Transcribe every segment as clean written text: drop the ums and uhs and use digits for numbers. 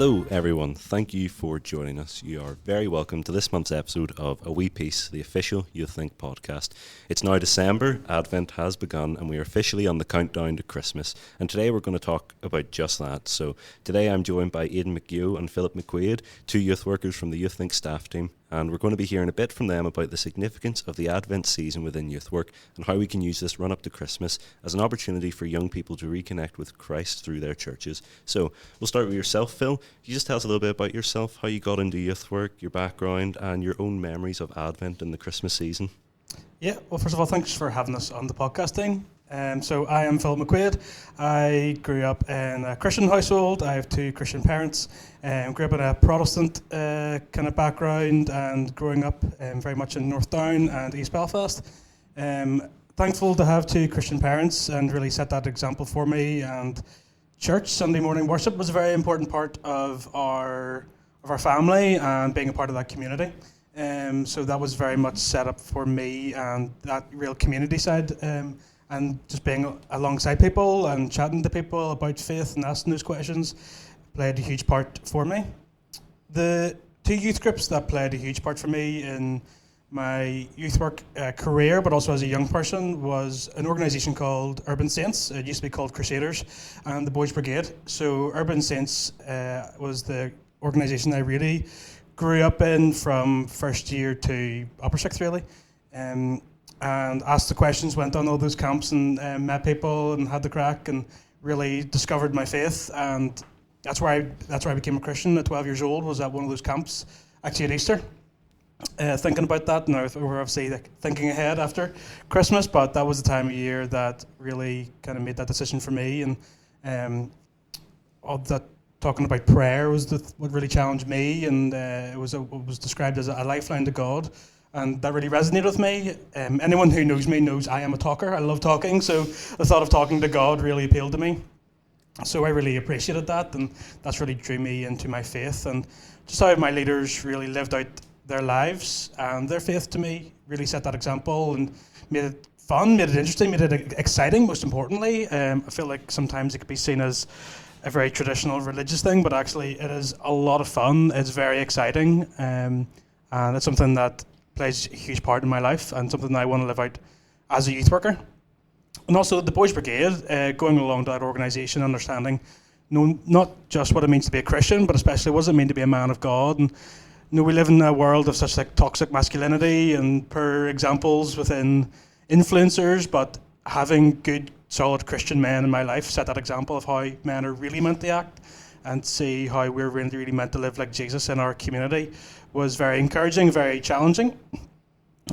Hello everyone, thank you for joining us. You are very welcome to this month's episode of A Wee Piece, the official Youth Think podcast. It's now December, Advent has begun, and we are officially on the countdown to Christmas. And today we're going to talk about just that. So today I'm joined by Aidan McGeough and Philip McQuade, two youth workers from the Youth Think staff team. And we're going to be hearing a bit from them about the significance of the Advent season within youth work and how we can use this run up to Christmas as an opportunity for young people to reconnect with Christ through their churches. So we'll start with yourself, Phil. Can you just tell us a little bit about yourself, how you got into youth work, your background, and your own memories of Advent and the Christmas season? Yeah, well, first of all, thanks for having us on the podcasting. So I am Philip McQuade. I grew up in a Christian household. I have two Christian parents. Grew up in a Protestant kind of background and growing up very much in North Down and East Belfast. Thankful to have two Christian parents and really set that example for me. And church, Sunday morning worship was a very important part of our family and being a part of that community. So that was very much set up for me and that real community side. And just being alongside people and chatting to people about faith and asking those questions played a huge part for me. The two youth groups that played a huge part for me in my youth work career, but also as a young person, was an organisation called Urban Saints. It used to be called Crusaders, and the Boys Brigade. So Urban Saints was the organisation I really grew up in from first year to upper sixth, really. And asked the questions, went on all those camps and met people and had the crack and really discovered my faith. And that's where I became a Christian at 12 years old, was at one of those camps, actually at Easter. Thinking about that, now we're obviously thinking ahead after Christmas, but that was the time of year that really kind of made that decision for me. And all that talking about prayer was what really challenged me, and it was described as a lifeline to God. And that really resonated with me. Anyone who knows me knows I am a talker. I love talking, so the thought of talking to God really appealed to me. So I really appreciated that, and that's really drew me into my faith. And just how my leaders really lived out their lives and their faith to me really set that example and made it fun, made it interesting, made it exciting, most importantly. I feel like sometimes it could be seen as a very traditional religious thing, but actually it is a lot of fun. It's very exciting, and it's something that plays a huge part in my life and something that I want to live out as a youth worker. And also the Boys Brigade, going along to that organisation, understanding not just what it means to be a Christian, but especially what does it mean to be a man of God. And we live in a world of such like toxic masculinity and poor examples within influencers, but having good, solid Christian men in my life set that example of how men are really meant to act and see how we're really, really meant to live like Jesus in our community was very encouraging, very challenging.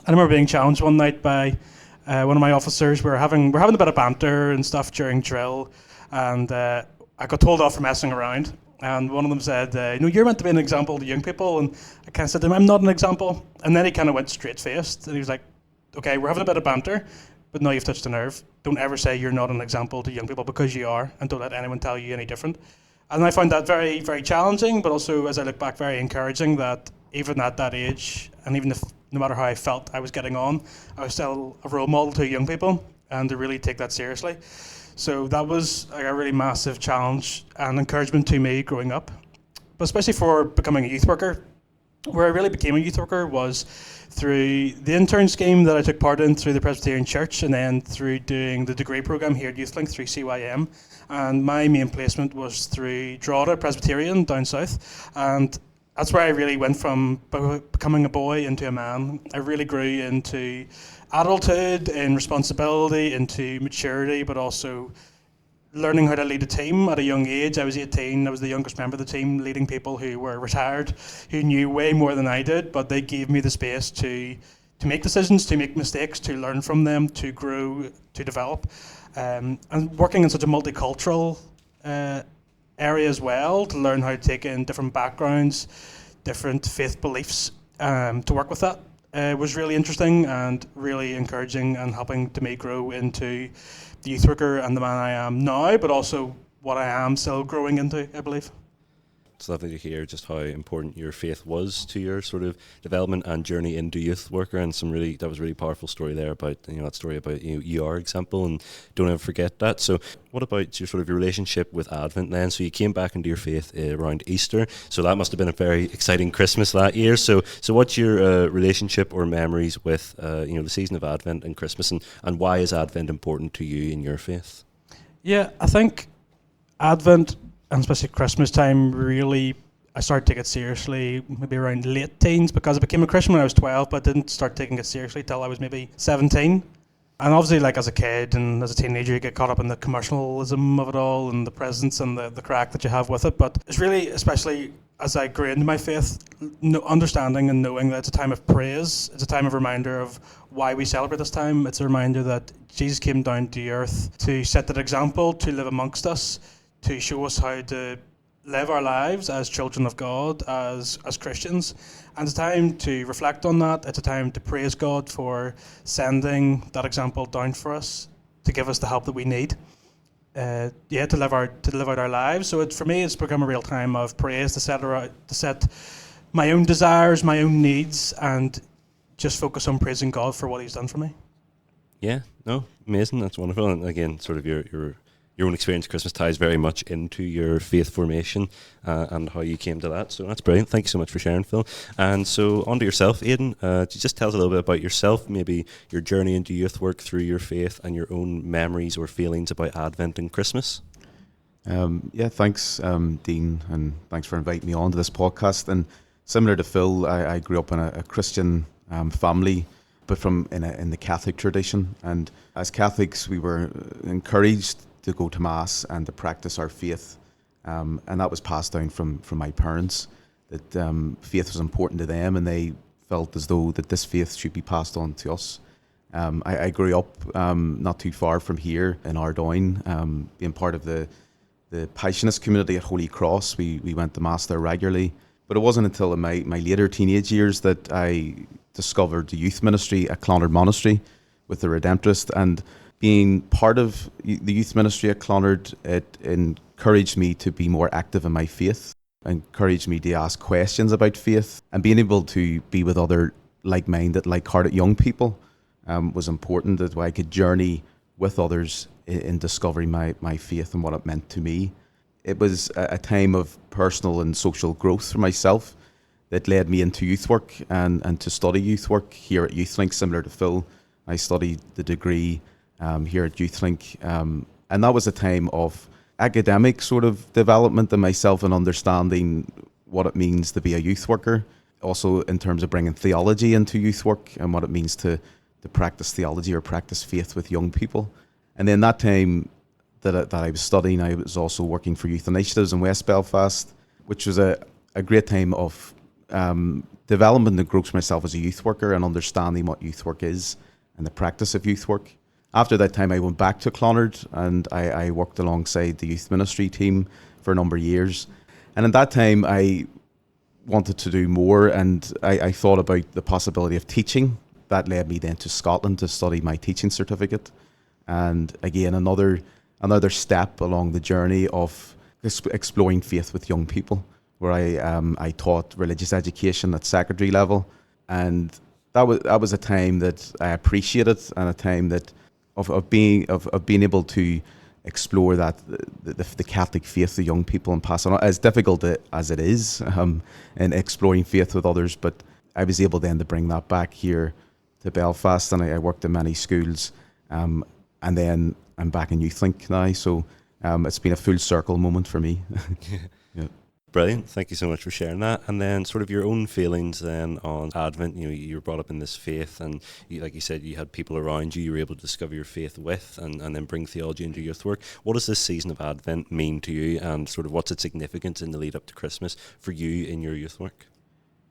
I remember being challenged one night by one of my officers. We're having a bit of banter and stuff during drill, and I got told off for messing around. And one of them said, you're meant to be an example to young people. And I kind of said to him, I'm not an example. And then he kind of went straight-faced, and he was like, okay, we're having a bit of banter, but now you've touched a nerve. Don't ever say you're not an example to young people, because you are, and don't let anyone tell you any different. And I found that very, very challenging, but also, as I look back, very encouraging that even at that age, and even if no matter how I felt I was getting on, I was still a role model to young people, and to really take that seriously. So that was like a really massive challenge and encouragement to me growing up. But especially for becoming a youth worker, where I really became a youth worker was through the intern scheme that I took part in through the Presbyterian Church, and then through doing the degree programme here at YouthLink through CYM. And my main placement was through Drogheda Presbyterian down south. And that's where I really went from becoming a boy into a man. I really grew into adulthood, in responsibility, into maturity, but also learning how to lead a team at a young age. I was 18, I was the youngest member of the team, leading people who were retired, who knew way more than I did, but they gave me the space to make decisions, to make mistakes, to learn from them, to grow, to develop. And working in such a multicultural area as well, to learn how to take in different backgrounds, different faith beliefs, to work with that was really interesting and really encouraging and helping to me grow into the youth worker and the man I am now, but also what I am still growing into, I believe. It's lovely to hear just how important your faith was to your sort of development and journey into youth worker, and that was a really powerful story there about, that story about your example, and don't ever forget that. So what about your relationship with Advent then? So you came back into your faith around Easter, so that must have been a very exciting Christmas that year. So what's your relationship or memories with the season of Advent and Christmas, and why is Advent important to you in your faith? Yeah, I think Advent, and especially Christmas time, really, I started taking it seriously maybe around late teens, because I became a Christian when I was 12, but I didn't start taking it seriously till I was maybe 17. And obviously, like as a kid and as a teenager, you get caught up in the commercialism of it all and the presents and the crack that you have with it. But it's really, especially as I grew into my faith, understanding and knowing that it's a time of praise. It's a time of reminder of why we celebrate this time. It's a reminder that Jesus came down to earth to set that example, to live amongst us, to show us how to live our lives as children of God, as Christians. And it's a time to reflect on that. It's a time to praise God for sending that example down for us, to give us the help that we need. To live out our lives. So for me, it's become a real time of praise, to set my own desires, my own needs, and just focus on praising God for what He's done for me. Yeah, no, amazing. That's wonderful. And again, sort of your own experience of Christmas ties very much into your faith formation and how you came to that. So that's brilliant. Thank you so much for sharing, Phil. And so on to yourself, Aidan. Could you just tell us a little bit about yourself, maybe your journey into youth work through your faith and your own memories or feelings about Advent and Christmas? Thanks, Dean, and thanks for inviting me on to this podcast. And similar to Phil, I grew up in a Christian family, but in the Catholic tradition. And as Catholics, we were encouraged to go to Mass and to practice our faith, and that was passed down from my parents, that faith was important to them, and they felt as though that this faith should be passed on to us. I grew up not too far from here in Ardoyne, being part of the Passionist community at Holy Cross. We went to Mass there regularly, but it wasn't until in my later teenage years that I discovered the youth ministry at Clonard Monastery with the Redemptorist. And being part of the youth ministry at Clonard, it encouraged me to be more active in my faith, encouraged me to ask questions about faith, and being able to be with other like-minded, like-hearted young people was important, that I could journey with others in discovering my faith and what it meant to me. It was a time of personal and social growth for myself that led me into youth work and to study youth work here at YouthLink. Similar to Phil, I studied the degree here at YouthLink, and that was a time of academic sort of development in myself and understanding what it means to be a youth worker, also in terms of bringing theology into youth work and what it means to practice theology or practice faith with young people. And then that time that I was studying, I was also working for Youth Initiatives in West Belfast, which was a great time of development and growth for myself as a youth worker and understanding what youth work is and the practice of youth work. After that time, I went back to Clonard and I worked alongside the youth ministry team for a number of years. And at that time, I wanted to do more, and I thought about the possibility of teaching. That led me then to Scotland to study my teaching certificate. And again, another step along the journey of exploring faith with young people, where I taught religious education at secondary level. And that was a time that I appreciated, and a time that of being able to explore that the Catholic faith to young people and pass on, as difficult as it is, in exploring faith with others. But I was able then to bring that back here to Belfast, and I worked in many schools, and then I'm back in YouthLink now. So it's been a full circle moment for me. Yeah. Brilliant. Thank you so much for sharing that. And then sort of your own feelings then on Advent. You were brought up in this faith, and like you said, you had people around you were able to discover your faith with and then bring theology into youth work. What does this season of Advent mean to you, and sort of what's its significance in the lead up to Christmas for you in your youth work?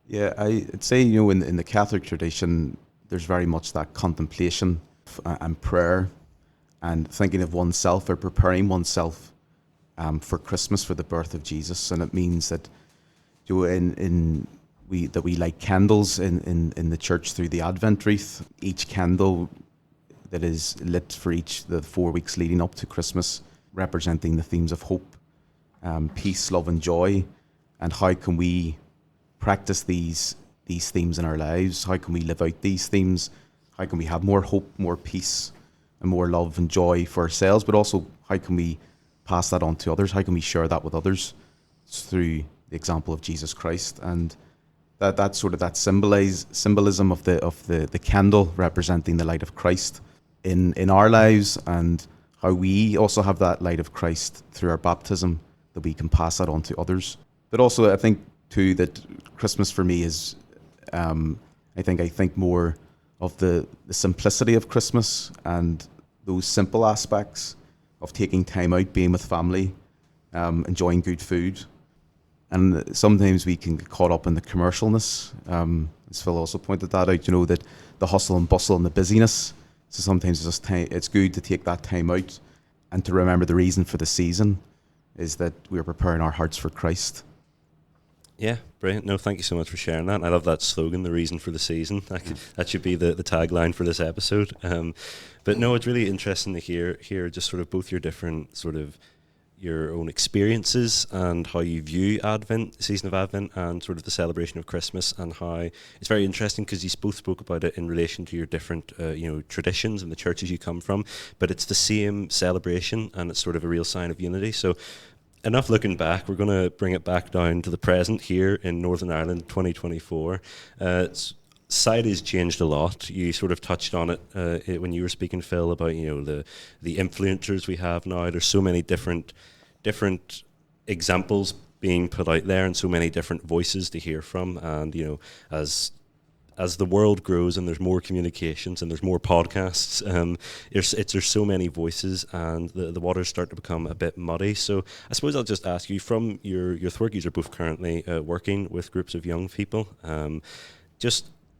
Yeah, I'd say, in the Catholic tradition, there's very much that contemplation and prayer and thinking of oneself or preparing oneself for Christmas, for the birth of Jesus. And it means that we light candles in the church through the Advent wreath. Each candle that is lit for the 4 weeks leading up to Christmas, representing the themes of hope, peace, love and joy. and how can we practice these themes in our lives? How can we live out these themes? How can we have more hope, more peace, and more love and joy for ourselves? But also, how can we pass that on to others? How can we share that with others through the example of Jesus Christ? And that sort of that symbolism of the candle representing the light of Christ in our lives, and how we also have that light of Christ through our baptism, that we can pass that on to others. But also, I think too that Christmas for me is, I think more of the simplicity of Christmas and those simple aspects of taking time out, being with family, enjoying good food. And sometimes we can get caught up in the commercialness. As Phil also pointed that out, that the hustle and bustle and the busyness. So sometimes it's good to take that time out and to remember the reason for the season is that we're preparing our hearts for Christ. Yeah, brilliant. No, thank you so much for sharing that. I love that slogan, the reason for the season. That should be the tagline for this episode. But no, it's really interesting to hear just sort of both your different sort of your own experiences and how you view Advent, the season of Advent, and sort of the celebration of Christmas, and how it's very interesting because you both spoke about it in relation to your different traditions and the churches you come from, but it's the same celebration and it's sort of a real sign of unity. So enough looking back, we're going to bring it back down to the present here in Northern Ireland 2024. Society's changed a lot. You sort of touched on it when you were speaking, Phil, about the influencers we have now. There's so many different examples being put out there, and so many different voices to hear from. And as the world grows and there's more communications and there's more podcasts, there's so many voices, and the waters start to become a bit muddy. So I suppose I'll just ask you, from your work, you are both currently working with groups of young people.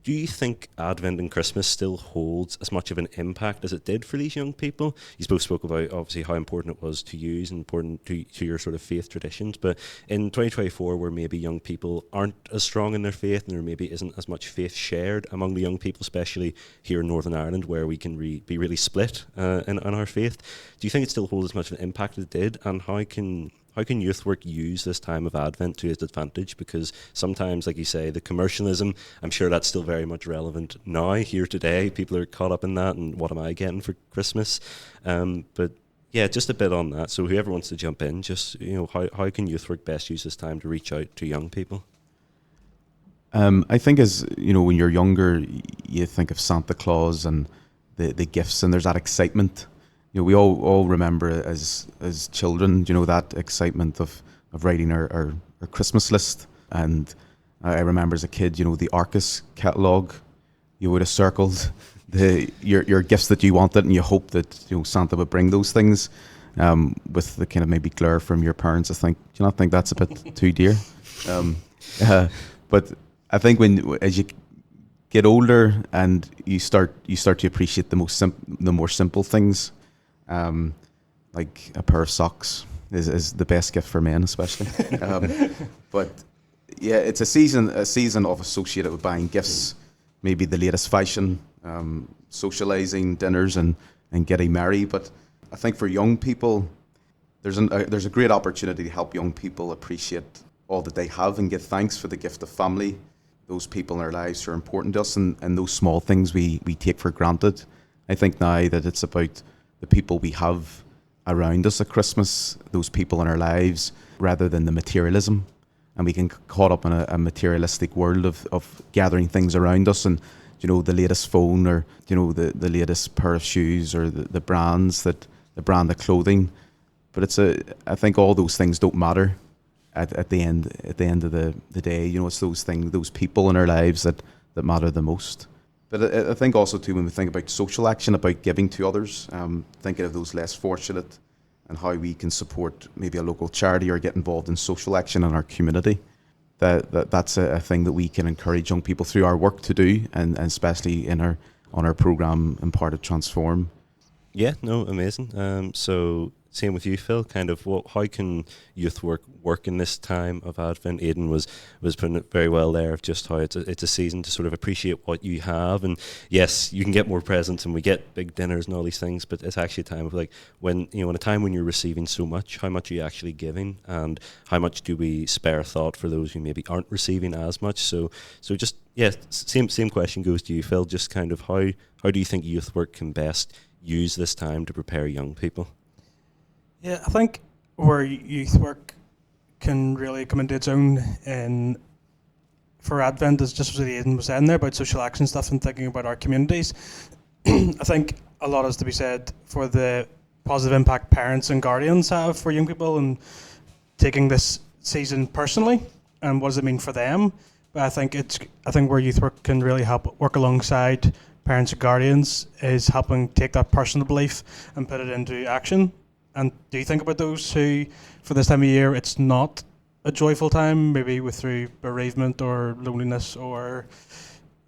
Do you think Advent and Christmas still holds as much of an impact as it did for these young people? You both spoke about, obviously, how important it was to you and important to your sort of faith traditions. But in 2024, where maybe young people aren't as strong in their faith and there maybe isn't as much faith shared among the young people, especially here in Northern Ireland, where we can be really split in our faith, do you think it still holds as much of an impact as it did? And how can youth work use this time of Advent to its advantage? Because sometimes, like you say, the commercialism, I'm sure that's still very much relevant now, here today. People are caught up in that, and what am I getting for Christmas? But yeah, just a bit on that. So whoever wants to jump in, just, how can youth work best use this time to reach out to young people? I think when you're younger, you think of Santa Claus and the gifts, and there's that excitement. We all remember as children, that excitement of writing our Christmas list. And I remember as a kid, the Arcus catalogue, you would have circled your gifts that you wanted, and you hoped that Santa would bring those things, with the kind of maybe glare from your parents. Do you not think that's a bit too dear? But I think as you get older and you start to appreciate the more simple things. Like a pair of socks is the best gift for men, especially. But yeah, it's a season of associated with buying gifts, maybe the latest fashion, socializing, dinners, and getting married. But I think for young people, there's a great opportunity to help young people appreciate all that they have and give thanks for the gift of family, those people in our lives who are important to us, and those small things we take for granted. I think now that it's about the people we have around us at Christmas, those people in our lives, rather than the materialism. And we can get caught up in a materialistic world of gathering things around us, and the latest phone, or the latest pair of shoes, or the brand of clothing. But I think all those things don't matter at the end of the day. It's those people in our lives that matter the most. But I think also too, when we think about social action, about giving to others, thinking of those less fortunate and how we can support maybe a local charity or get involved in social action in our community, that's a thing that we can encourage young people through our work to do, and especially on our programme Imparted Transform. Yeah, no, amazing. So same with you, Phil. Kind of, how can youth work in this time of Advent? Aidan was putting it very well there, of just how it's a season to sort of appreciate what you have. And yes, you can get more presents and we get big dinners and all these things, but it's actually a time of like when, in a time when you're receiving so much, how much are you actually giving, and how much do we spare thought for those who maybe aren't receiving as much? So just, yeah, same question goes to you, Phil. Just kind of how do you think youth work can best use this time to prepare young people? Yeah, I think where youth work can really come into its own for Advent is just what Aidan was saying there about social action stuff and thinking about our communities. I think a lot is to be said for the positive impact parents and guardians have for young people and taking this season personally and what does it mean for them. But I think where youth work can really help work alongside parents and guardians is helping take that personal belief and put it into action. And do you think about those who, for this time of year, it's not a joyful time, maybe through bereavement or loneliness or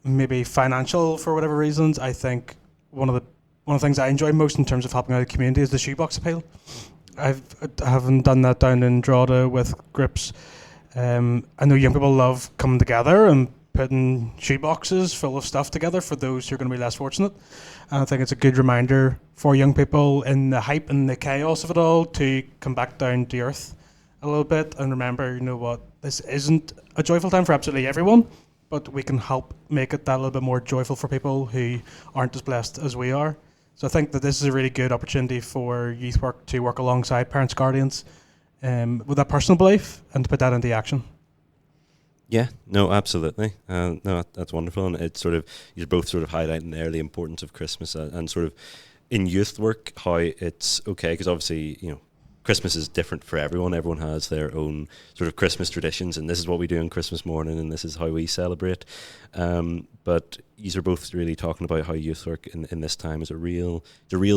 maybe financial for whatever reasons? I think one of the things I enjoy most in terms of helping out the community is the shoebox appeal. I haven't done that down in Drogheda with groups. I know young people love coming together and putting shoeboxes full of stuff together for those who are going to be less fortunate. And I think it's a good reminder for young people in the hype and the chaos of it all to come back down to earth a little bit and remember, this isn't a joyful time for absolutely everyone, but we can help make it that little bit more joyful for people who aren't as blessed as we are. So I think that this is a really good opportunity for youth work to work alongside parents, guardians, with that personal belief and to put that into action. Yeah, no, absolutely. No, that's wonderful. And it's sort of, you're both sort of highlighting there the importance of Christmas and sort of in youth work, how it's okay, because obviously, Christmas is different for everyone. Everyone has their own sort of Christmas traditions, and this is what we do on Christmas morning, and this is how we celebrate. But these are both really talking about how youth work in this time is a real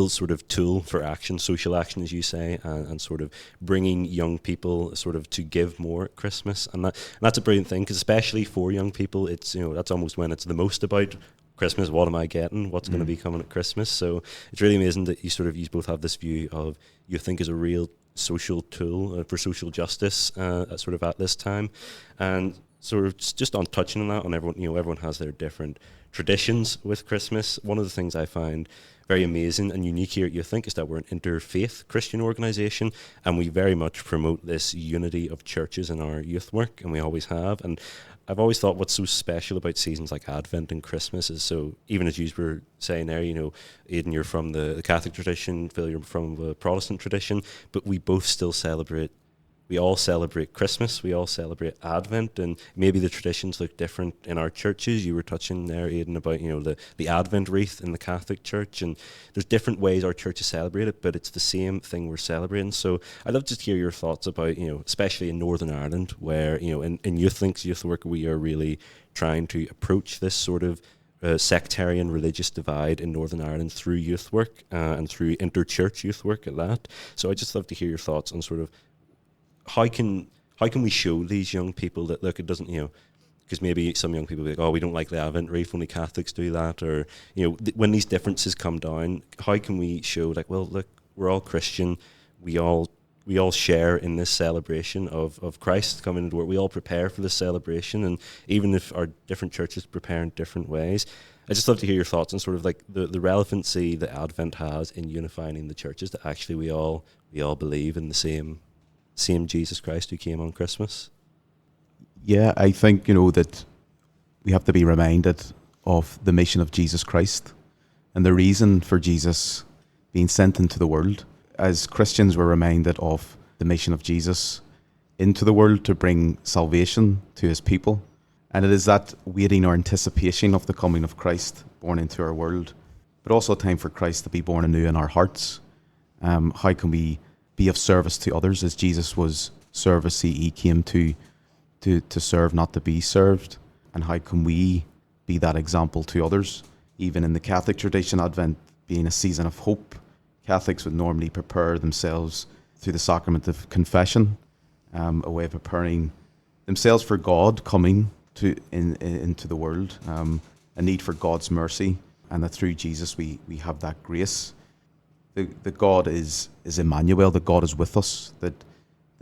sort of tool for action, social action, as you say, and sort of bringing young people sort of to give more at Christmas. And that's a brilliant thing, because especially for young people, it's that's almost when it's the most about Christmas. What am I getting? What's going to be coming at Christmas? So it's really amazing that you both have this view of you think is a real social tool for social justice sort of at this time. And sort of just on touching on that, on everyone has their different traditions with Christmas. One of the things I find very amazing and unique here at Youth Think is that we're an interfaith Christian organisation, and we very much promote this unity of churches in our youth work, and we always have. And I've always thought what's so special about seasons like Advent and Christmas is, so even as you were saying there, Aidan, you're from the Catholic tradition, Phil, you're from the Protestant tradition, but we both still we all celebrate Christmas, we all celebrate Advent, and maybe the traditions look different in our churches. You were touching there, Aidan, about the Advent wreath in the Catholic Church, and there's different ways our churches celebrate it, but it's the same thing we're celebrating. So I'd love to hear your thoughts about, especially in Northern Ireland, where in Youth Think's youth work we are really trying to approach this sort of sectarian religious divide in Northern Ireland through youth work and through interchurch youth work at that. So I'd just love to hear your thoughts on sort of how can we show these young people that, look, it doesn't, because maybe some young people be like, oh, we don't like the Advent wreath, only Catholics do that, or when these differences come down, how can we show, like, well, look, we're all Christian, we all share in this celebration of Christ coming into the world. We all prepare for this celebration, and even if our different churches prepare in different ways, I'd just love to hear your thoughts on sort of like the relevancy that Advent has in unifying the churches, that actually we all believe in the same Jesus Christ who came on Christmas. Yeah, I think, that we have to be reminded of the mission of Jesus Christ and the reason for Jesus being sent into the world. As Christians, we're reminded of the mission of Jesus into the world to bring salvation to his people. And it is that waiting or anticipation of the coming of Christ born into our world, but also a time for Christ to be born anew in our hearts. How can we be of service to others, as Jesus was service? He came to serve, not to be served. And how can we be that example to others? Even in the Catholic tradition, Advent being a season of hope, Catholics would normally prepare themselves through the sacrament of confession, a way of preparing themselves for God coming into the world, a need for God's mercy, and that through Jesus we have that grace. the God is Emmanuel, that God is with us, that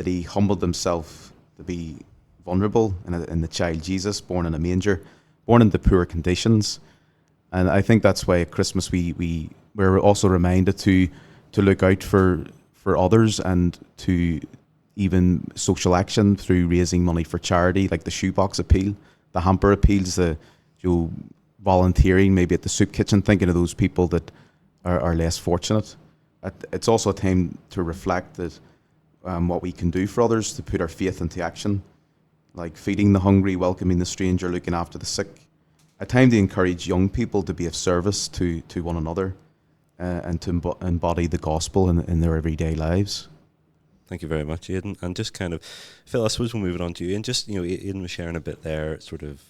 he humbled himself to be vulnerable in the child Jesus, born in a manger, born into poor conditions. And I think that's why at Christmas we're also reminded to look out for others, and to even social action through raising money for charity, like the shoebox appeal, the hamper appeals, the volunteering maybe at the soup kitchen, thinking of those people that are less fortunate. It's also a time to reflect that what we can do for others, to put our faith into action, like feeding the hungry, welcoming the stranger, looking after the sick. A time to encourage young people to be of service to one another, and to embody the gospel in their everyday lives. Thank you very much, Aidan. And just kind of, Phil, I suppose we'll move it on to you. And just, Aidan was sharing a bit there, sort of,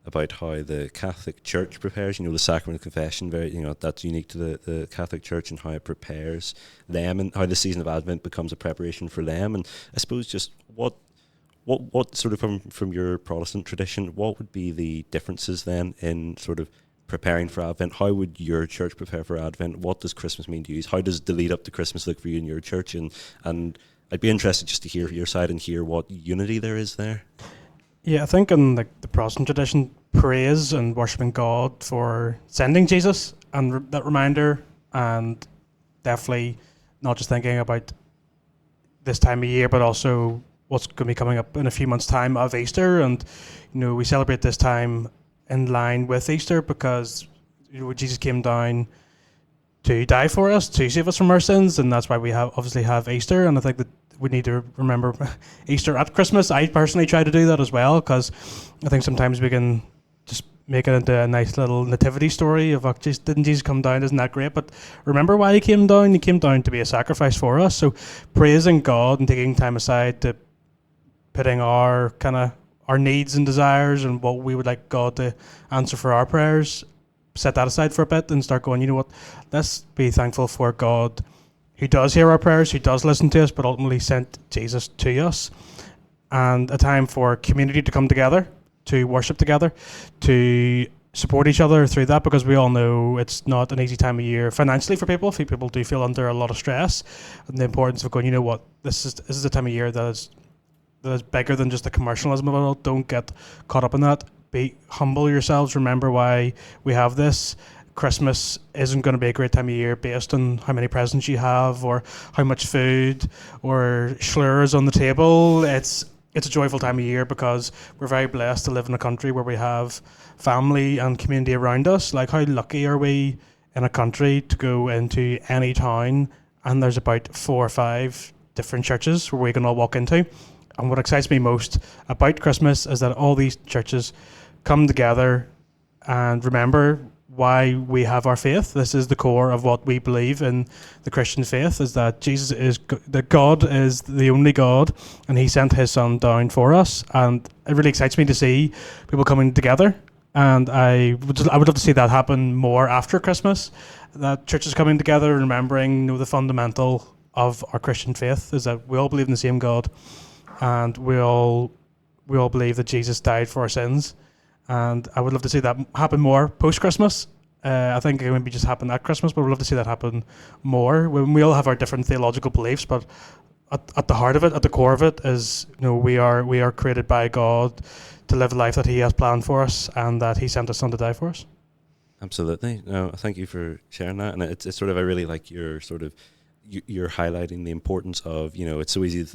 about how the Catholic Church prepares, the sacrament of confession, very, that's unique to the Catholic Church, and how it prepares them, and how the season of Advent becomes a preparation for them. And I suppose just what sort of from your Protestant tradition, what would be the differences then in sort of preparing for Advent? How would your church prepare for Advent? What does Christmas mean to you? How does the lead up to Christmas look for you in your church? And I'd be interested just to hear your side and hear what unity there is there. Yeah, I think in the Protestant tradition, praise and worshipping God for sending Jesus, and that reminder, and definitely not just thinking about this time of year, but also what's going to be coming up in a few months' time of Easter. And we celebrate this time in line with Easter because Jesus came down to die for us, to save us from our sins, and that's why we obviously have Easter. And I think that we need to remember Easter at Christmas. I personally try to do that as well, because I think sometimes we can just make it into a nice little nativity story of, didn't Jesus come down? Isn't that great? But remember why he came down? He came down to be a sacrifice for us. So praising God and taking time aside to putting our needs and desires and what we would like God to answer for our prayers, set that aside for a bit and start going, let's be thankful for God who does hear our prayers, who does listen to us, but ultimately sent Jesus to us. And a time for community to come together, to worship together, to support each other through that, because we all know it's not an easy time of year financially for people. People do feel under a lot of stress, and the importance of going, this is a time of year that is bigger than just the commercialism of it all. Don't get caught up in that. Be humble yourselves. Remember why we have this. Christmas isn't going to be a great time of year based on how many presents you have, or how much food or slurs on the table. It's a joyful time of year because we're very blessed to live in a country where we have family and community around us. Like, how lucky are we in a country to go into any town and there's about 4 or 5 different churches where we can all walk into. And what excites me most about Christmas is that all these churches come together and remember why we have our faith. This is the core of what we believe in the Christian faith, is that that God is the only God, and he sent his son down for us. And it really excites me to see people coming together. And I would love to see that happen more after Christmas, that churches coming together, remembering the fundamental of our Christian faith is that we all believe in the same God, and we all believe that Jesus died for our sins. And I would love to see that happen more post-Christmas. I think it maybe just happen at Christmas, but we'd love to see that happen more. When we all have our different theological beliefs, but at the heart of it, at the core of it, is we are created by God to live a life that he has planned for us, and that he sent his son to die for us. Absolutely. No, thank you for sharing that. And it's sort of, I really like your sort of, you're highlighting the importance of, it's so easy to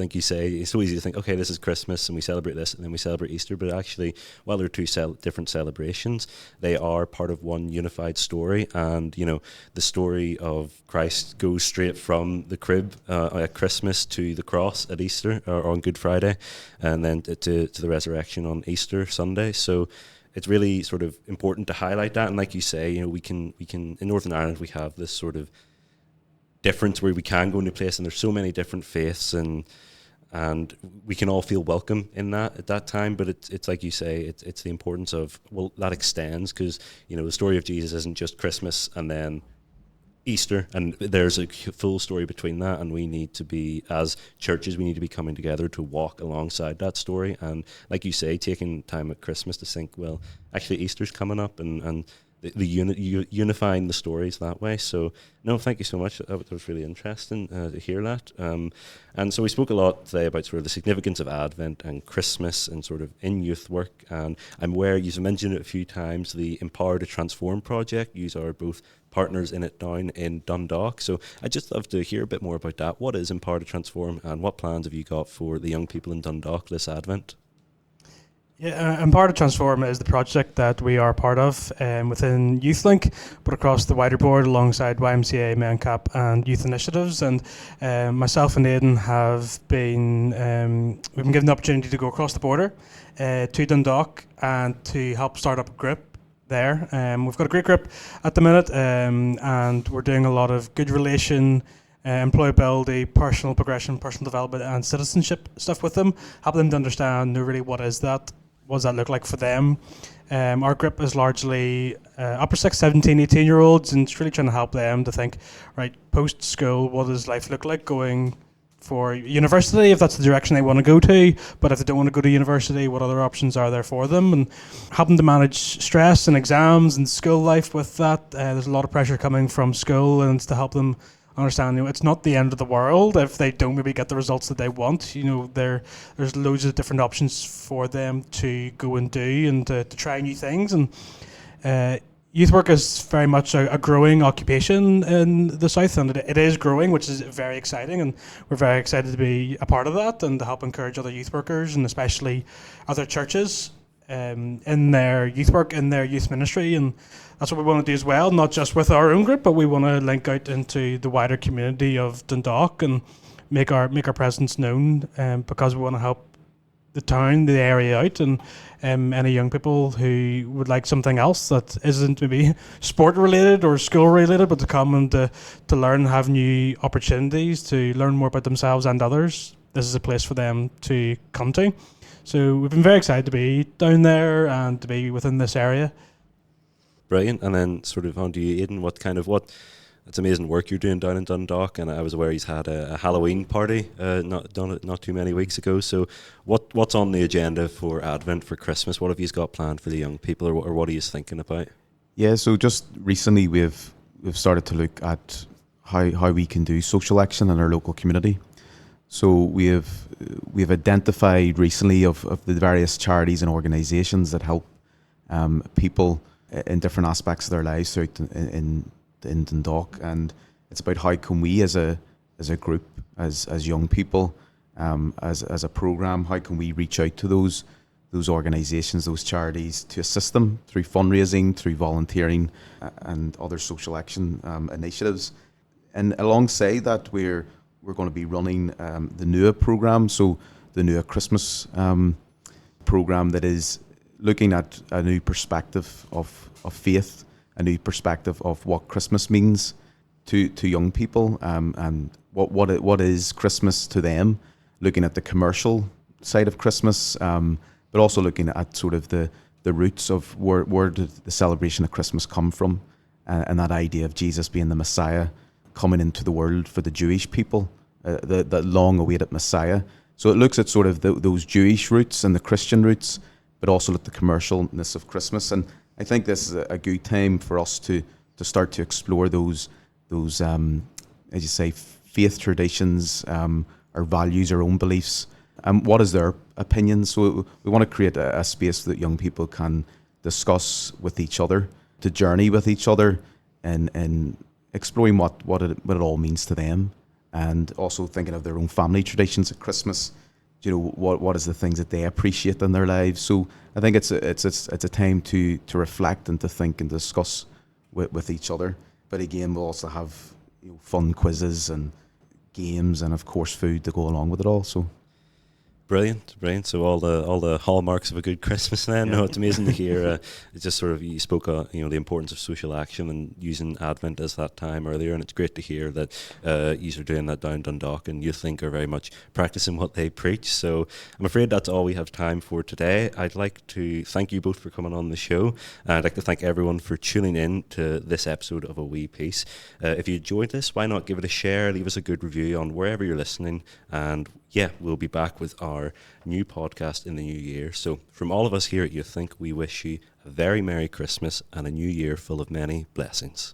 think, okay, this is Christmas and we celebrate this and then we celebrate Easter, but actually, while they're two different celebrations, they are part of one unified story. And, the story of Christ goes straight from the crib at Christmas to the cross at Easter, or on Good Friday, and then to the resurrection on Easter Sunday. So it's really sort of important to highlight that. And like you say, we can in Northern Ireland, we have this sort of difference where we can go into a place and there's so many different faiths, and we can all feel welcome in that at that time. But it's like you say, it's the importance of, well, that extends, because the story of Jesus isn't just Christmas and then Easter, and there's a full story between that, and we need to be, as churches, we need to be coming together to walk alongside that story. And like you say, taking time at Christmas to think, well, actually Easter's coming up, and unifying the stories that way. So no, thank you so much. That was really interesting to hear that. And so we spoke a lot today about sort of the significance of Advent and Christmas and sort of in youth work. And I'm aware you've mentioned it a few times, the Empower to Transform project. You are both partners in it down in Dundalk. So I'd just love to hear a bit more about that. What is Empower to Transform, and what plans have you got for the young people in Dundalk this Advent? Yeah, Empower to Transform is the project that we are part of within YouthLink, but across the wider board alongside YMCA, MENCAP and Youth Initiatives. And myself and Aidan have been we've been given the opportunity to go across the border to Dundalk and to help start up a group there. We've got a great group at the minute, and we're doing a lot of good relation, employability, personal progression, personal development and citizenship stuff with them, helping them to understand really what does that look like for them. Our group is largely upper 6, 17, 18-year-olds, and it's really trying to help them to think, right, post-school, what does life look like going for university, if that's the direction they want to go to, but if they don't want to go to university, what other options are there for them, and helping to manage stress and exams and school life with that. There's a lot of pressure coming from school, and it's to help them understand, it's not the end of the world if they don't maybe get the results that they want. There's loads of different options for them to go and do and to try new things. And youth work is very much a growing occupation in the South, and it is growing, which is very exciting, and we're very excited to be a part of that and to help encourage other youth workers and especially other churches in their youth work, in their youth ministry. And that's what we want to do as well, not just with our own group, but we want to link out into the wider community of Dundalk and make our presence known, because we want to help the town, the area out, and any young people who would like something else that isn't maybe sport related or school related, but to come and to learn, have new opportunities, to learn more about themselves and others. This is a place for them to come to. So we've been very excited to be down there and to be within this area. Brilliant. And then sort of on to you, Aidan, it's amazing work you're doing down in Dundalk, and I was aware he's had a Halloween party not too many weeks ago. So what's on the agenda for Advent, for Christmas? What have you got planned for the young people, or what are you thinking about? Yeah, so just recently we've started to look at how we can do social action in our local community. So we've identified recently of the various charities and organisations that help people in different aspects of their lives throughout in Dundalk, and it's about how can we as a group, as young people, as a programme, how can we reach out to those organisations, those charities, to assist them through fundraising, through volunteering, and other social action initiatives. And alongside that, we're going to be running the NUA programme, so the NUA Christmas programme that is looking at a new perspective of faith, a new perspective of what Christmas means to young people, and what is Christmas to them, looking at the commercial side of Christmas, but also looking at sort of the roots of where did the celebration of Christmas come from, and that idea of Jesus being the Messiah coming into the world for the Jewish people, the long-awaited Messiah. So it looks at sort of those Jewish roots and the Christian roots, but also at the commercialness of Christmas. And I think this is a good time for us to start to explore those as you say, faith traditions, our values, our own beliefs, and what is their opinion. So we want to create a space that young people can discuss with each other, to journey with each other, and exploring what it all means to them, and also thinking of their own family traditions at Christmas. What is the things that they appreciate in their lives. So I think it's a time to reflect and to think and discuss with each other. But again, we'll also have fun quizzes and games, and of course food to go along with it all. So Brilliant. So all the hallmarks of a good Christmas then. Yeah. No, it's amazing to hear. It's just sort of, you spoke the importance of social action and using Advent as that time earlier, and it's great to hear that you are doing that down Dundalk, and you think are very much practicing what they preach. So I'm afraid that's all we have time for today. I'd like to thank you both for coming on the show. I'd like to thank everyone for tuning in to this episode of A Wee Piece. If you enjoyed this, why not give it a share, leave us a good review on wherever you're listening, and yeah, we'll be back with our our new podcast in the new year. So from all of us here at You Think, we wish you a very Merry Christmas and a new year full of many blessings.